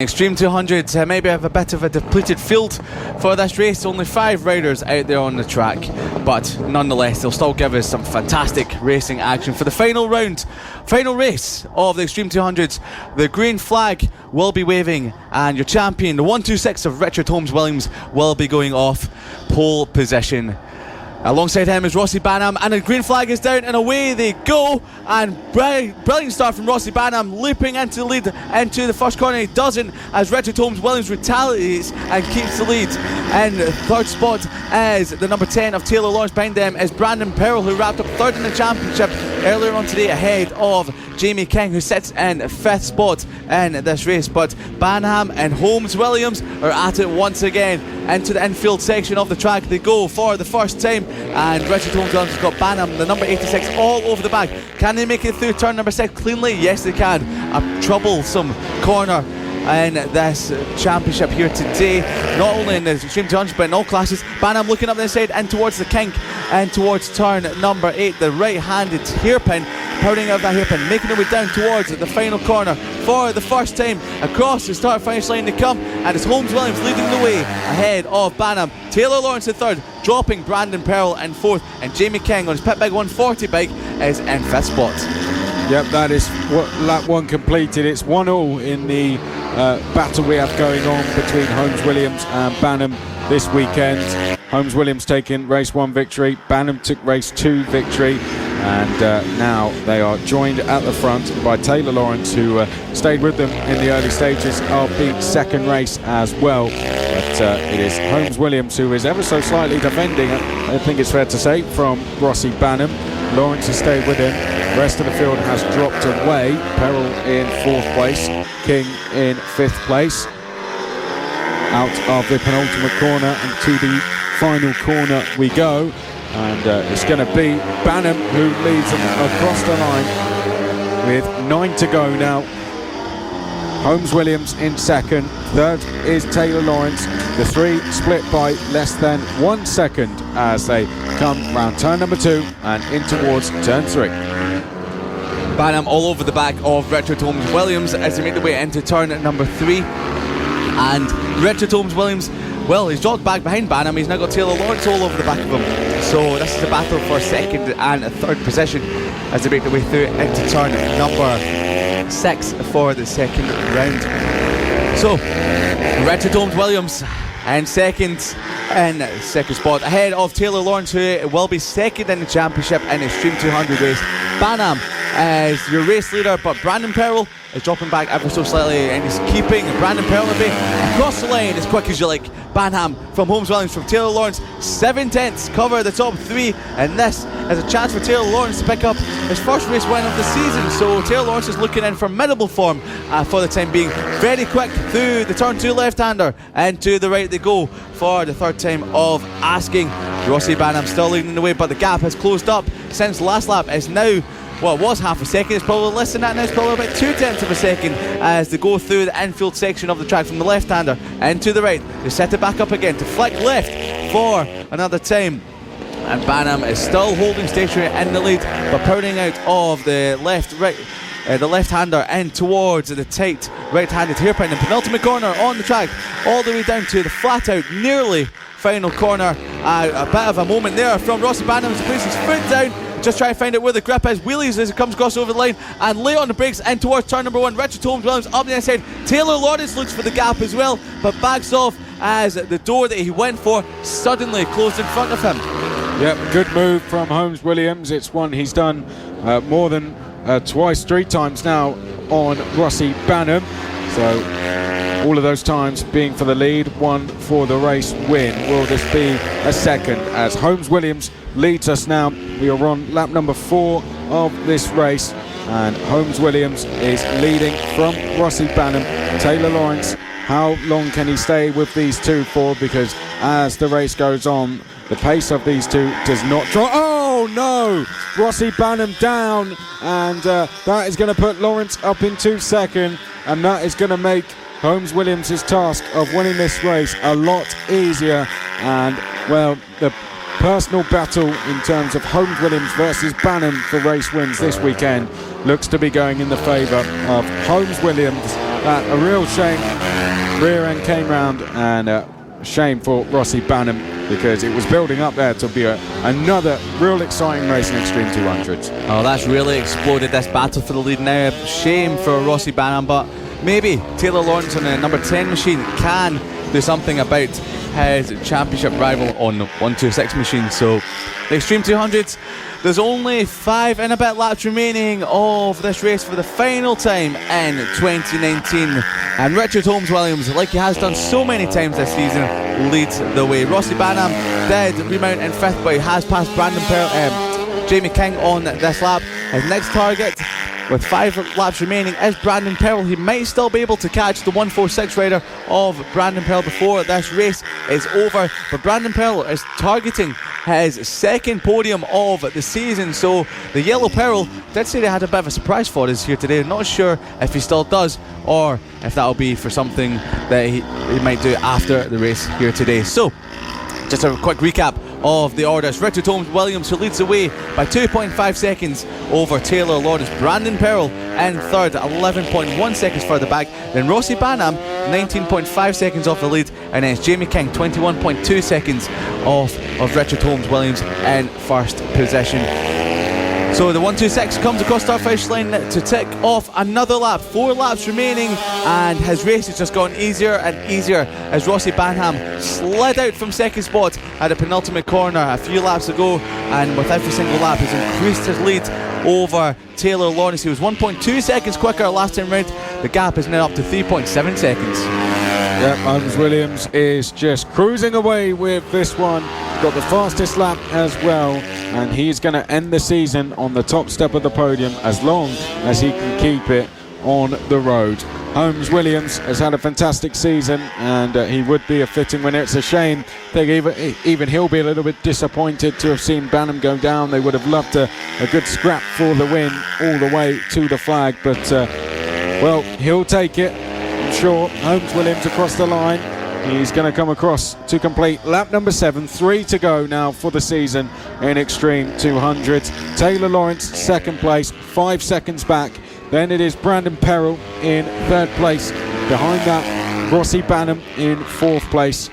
Extreme 200 maybe have a bit of a depleted field for this race. Only 5 riders out there on the track, but nonetheless they'll still give us some fantastic racing action for the final round, final race of the Extreme 200s. The green flag will be waving and your champion, the 126 of Richard Holmes Williams, will be going off pole position. Alongside him is Rossi Banham, and the green flag is down and away they go, and brilliant start from Rossi Banham, leaping into the lead into the first corner. He doesn't, as Richard Holmes Williams retaliates and keeps the lead. In third spot is the number 10 of Taylor Lawrence. Behind them is Brandon Pearl, who wrapped up third in the championship earlier on today, ahead of Jamie King, who sits in 5th spot in this race. But Banham and Holmes Williams are at it once again. Into the infield section of the track they go for the first time, and Richard Holmes Williams has got Banham, the number 86, all over the back. Can they make it through turn number 6 cleanly? Yes, they can. A troublesome corner in this championship here today, not only in the Extreme 200 but in all classes. Banham looking up the inside in towards the kink and towards turn number 8, the right-handed hairpin, powering out that hairpin, making their way down towards the final corner for the first time. Across the start finish line they come, and it's Holmes Williams leading the way ahead of Banham. Taylor Lawrence in 3rd, dropping Brandon Pearl in 4th, and Jamie King on his Pit Big 140 bike is in 5th spot. Yep, that is lap 1 completed. It's 1-1 in the battle we have going on between Holmes Williams and Banham this weekend. Holmes Williams taking race 1 victory, Banham took race 2 victory, and now they are joined at the front by Taylor Lawrence, who stayed with them in the early stages of the second race as well. But it is Holmes Williams who is ever so slightly defending, I think it's fair to say, from Rossi Banham. Lawrence has stayed with him. The rest of the field has dropped away. Pearl in 4th place, King in 5th place. Out of the penultimate corner and to the final corner we go, and it's going to be Banham who leads them across the line with 9 to go now. Holmes Williams in 2nd, 3rd is Taylor Lawrence. The 3 split by less than 1 second as they come round turn number 2 and in towards turn 3. Banham all over the back of Richard Holmes Williams as they make their way into turn number 3, and Richard Holmes Williams, well, he's dropped back behind Banham. He's now got Taylor Lawrence all over the back of him. So this is a battle for 2nd and 3rd position as they make their way through into turn number 6 for the 2nd round. So Richard Holmes Williams in 2nd spot, ahead of Taylor Lawrence, who will be 2nd in the championship in Extreme 200 race. Banham is your race leader, but Brandon Pearl is dropping back ever so slightly, and he's keeping Brandon Pearl across the line as quick as you like. Banham from Holmes Williams, from Taylor Lawrence, 7/10 cover the top 3, and this is a chance for Taylor Lawrence to pick up his first race win of the season. So Taylor Lawrence is looking in formidable form for the time being. Very quick through the turn 2 left-hander, and to the right they go for the 3rd time of asking. Rossi Banham still leading the way, but the gap has closed up since last lap. It's now, well, it was half a second, it's probably less than that now, it's probably about 2/10 of a second as they go through the infield section of the track from the left-hander and to the right. They set it back up again to flick left for another time, and Banham is still holding stationary in the lead, but powering out of the left-hander and towards the tight right-handed hairpin and penultimate corner on the track, all the way down to the flat-out, nearly final corner. A bit of a moment there from Rossi Banham as he places his foot down, just try to find out where the grip is, wheelies as it comes across over the line and lay on the brakes in towards turn number 1. Richard Holmes Williams up the inside. Taylor Lawrence looks for the gap as well, but backs off as the door that he went for suddenly closed in front of him. Yep, good move from Holmes Williams. It's one he's done more than twice, 3 times now on Rossi Banham. So all of those times being for the lead, 1 for the race win. Will this be a 2nd as Holmes Williams leads us now? We are on lap number 4 of this race, and Holmes Williams is leading from Rossi Banham. Taylor Lawrence, how long can he stay with these two for? Because as the race goes on, the pace of these two does not drop. Oh no! Rossi Banham down, and that is going to put Lawrence up into 2nd, and that is going to make Holmes Williams' task of winning this race a lot easier. And well, the personal battle in terms of Holmes Williams versus Banham for race wins this weekend looks to be going in the favour of Holmes Williams. A real shame rear end came round, and shame for Rossi Banham, because it was building up there to be another real exciting race in Extreme 200. Oh, that's really exploded this battle for the lead now. Shame for Rossi Banham, but maybe Taylor Lawrence on the number 10 machine can do something about his championship rival on the 126 machine. So the Extreme 200s, there's only 5 and a bit laps remaining of this race for the final time in 2019, and Richard Holmes-Williams, like he has done so many times this season, leads the way. Rossi Banham did remount in 5th, but he has passed Jamie King on this lap. His next target, with 5 laps remaining, is Brandon Pearl. He might still be able to catch the 146 rider of Brandon Pearl before this race is over, but Brandon Pearl is targeting his second podium of the season. So the Yellow Pearl did say they had a bit of a surprise for us here today. Not sure if he still does, or if that'll be for something that he might do after the race here today. So just a quick recap of the orders. Richard Holmes-Williams, who leads the way by 2.5 seconds over Taylor Lawrence. Brandon Pearl in 3rd, 11.1 seconds further back. Then Rossi Banham, 19.5 seconds off the lead. And then it's Jamie King, 21.2 seconds off of Richard Holmes-Williams in 1st position. So the 126 comes across start finish line to tick off another lap. 4 laps remaining, and his race has just gone easier and easier as Rossi Banham slid out from 2nd spot at the penultimate corner a few laps ago, and with every single lap has increased his lead over Taylor Lawrence. He was 1.2 seconds quicker last time round. The gap is now up to 3.7 seconds. Yep, Holmes-Williams is just cruising away with this one. Got the fastest lap as well, and he's going to end the season on the top step of the podium as long as he can keep it on the road. Holmes-Williams has had a fantastic season, and he would be a fitting winner. It's a shame that even he'll be a little bit disappointed to have seen Banham go down. They would have loved a good scrap for the win all the way to the flag, but well, he'll take it, I'm sure. Holmes-Williams across the line. He's going to come across to complete lap number 7. 3 to go now for the season in Extreme 200. Taylor Lawrence 2nd place, 5 seconds back. Then it is Brandon Pearl in 3rd place. Behind that, Rossi Banham in 4th place.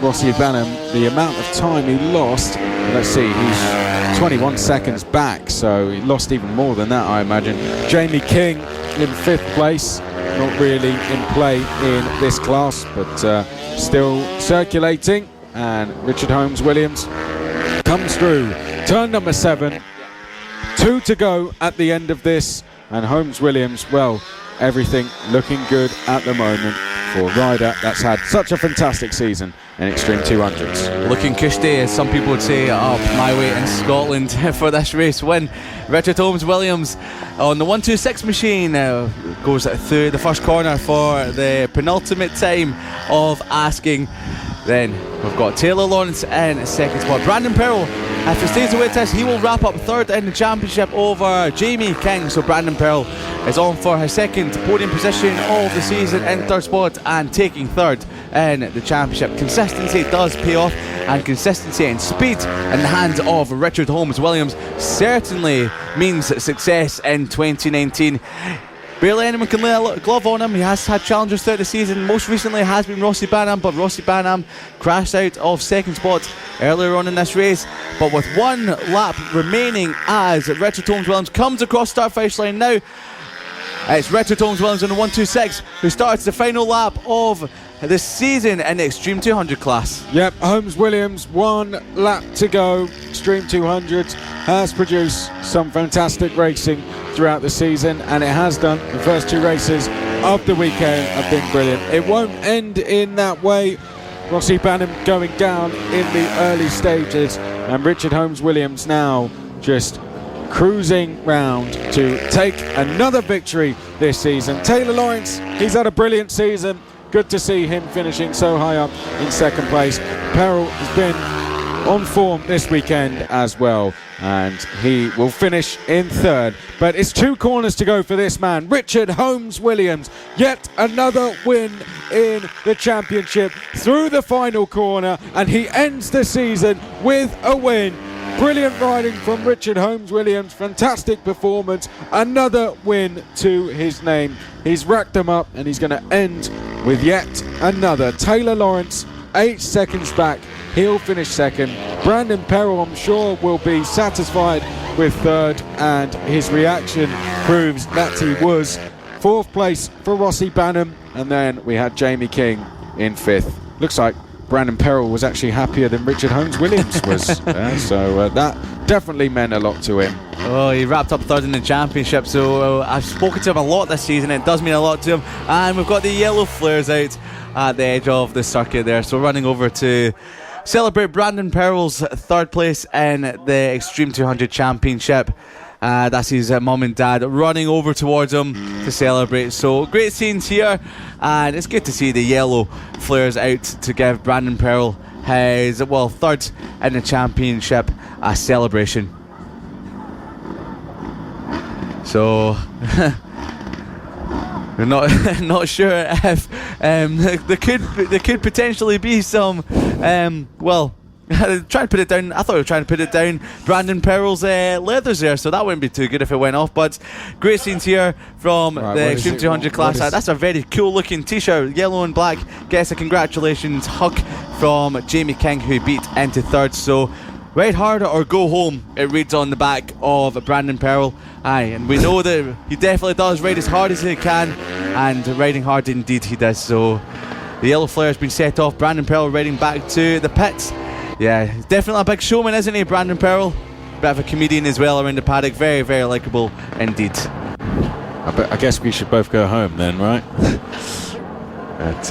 Rossi Banham, the amount of time he lost, let's see, he's 21 seconds back, so he lost even more than that, I imagine. Jamie King in 5th place. Not really in play in this class, but still circulating. And Richard Holmes-Williams comes through turn number 7. 2 to go at the end of this, and Holmes-Williams, well, everything looking good at the moment for a rider that's had such a fantastic season in Extreme 200s. Looking cushy, as some people would say, up my way in Scotland for this race win. Richard Holmes-Williams on the 126 machine goes through the first corner for the penultimate time of asking. Then we've got Taylor Lawrence in 2nd spot. Brandon Pearl, if he stays away test, he will wrap up 3rd in the championship over Jamie King. So Brandon Pearl is on for his 2nd podium position of the season in 3rd spot and taking 3rd in the championship. Consistency does pay off, and consistency and speed in the hands of Richard Holmes-Williams certainly means success in 2019. Barely anyone can lay a glove on him. He has had challenges throughout the season. Most recently has been Rossi Banham, but Rossi Banham crashed out of 2nd spot earlier on in this race. But with 1 lap remaining as Richard Holmes-Williams comes across start finish line now, it's Richard Holmes-Williams on the 126 who starts the final lap of the season in the Extreme 200 class. Yep, Holmes-Williams, 1 lap to go. Extreme 200 has produced some fantastic racing throughout the season, and it has done. The first 2 races of the weekend have been brilliant. It won't end in that way. Rossi Banham going down in the early stages, and Richard Holmes-Williams now just cruising round to take another victory this season. Taylor Lawrence, he's had a brilliant season. Good to see him finishing so high up in 2nd place. Pearl has been on form this weekend as well, and he will finish in 3rd. But it's 2 corners to go for this man, Richard Holmes-Williams. Yet another win in the championship through the final corner, and he ends the season with a win. Brilliant riding from Richard Holmes-Williams, fantastic performance, another win to his name. He's racked them up, and he's going to end with yet another. Taylor Lawrence, 8 seconds back. He'll finish second. Brandon Perrell, I'm sure, will be satisfied with third, and his reaction proves that he was. 4th place for Rossi Banham, and then we had Jamie King in 5th. Looks like Brandon Perrell was actually happier than Richard Holmes-Williams was. So that definitely meant a lot to him. Oh, he wrapped up 3rd in the championship, so I've spoken to him a lot this season. It does mean a lot to him. And we've got the yellow flares out at the edge of the circuit there, so running over to celebrate Brandon Perrell's 3rd place in the Extreme 200 Championship. That's his mum and dad running over towards him to celebrate. So great scenes here, and it's good to see the yellow flares out to give Brandon Perrell his 3rd in the championship celebration. So we're not sure if there could potentially be some trying to put it down. I thought we were trying to put it down Brandon Perrell's leathers there, so that wouldn't be too good if it went off. But great scenes here from the Extreme 200 class. That's a very cool looking t-shirt, yellow and black. Guess a congratulations hug from Jamie King, who beat into 3rd. So ride hard or go home, it reads on the back of Brandon Perrell. Aye, and we know that he definitely does ride as hard as he can, and riding hard indeed he does. So the yellow flare has been set off. Brandon Perrell riding back to the pits. Yeah, he's definitely a big showman, isn't he, Brandon Perrell? Bit of a comedian as well around the paddock. Very, very likeable indeed. I guess we should both go home then, right? But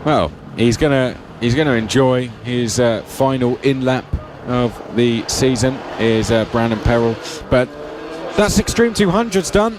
well, he's gonna enjoy his final in lap of the season. Is Brandon Perrell, but that's Extreme 200's done.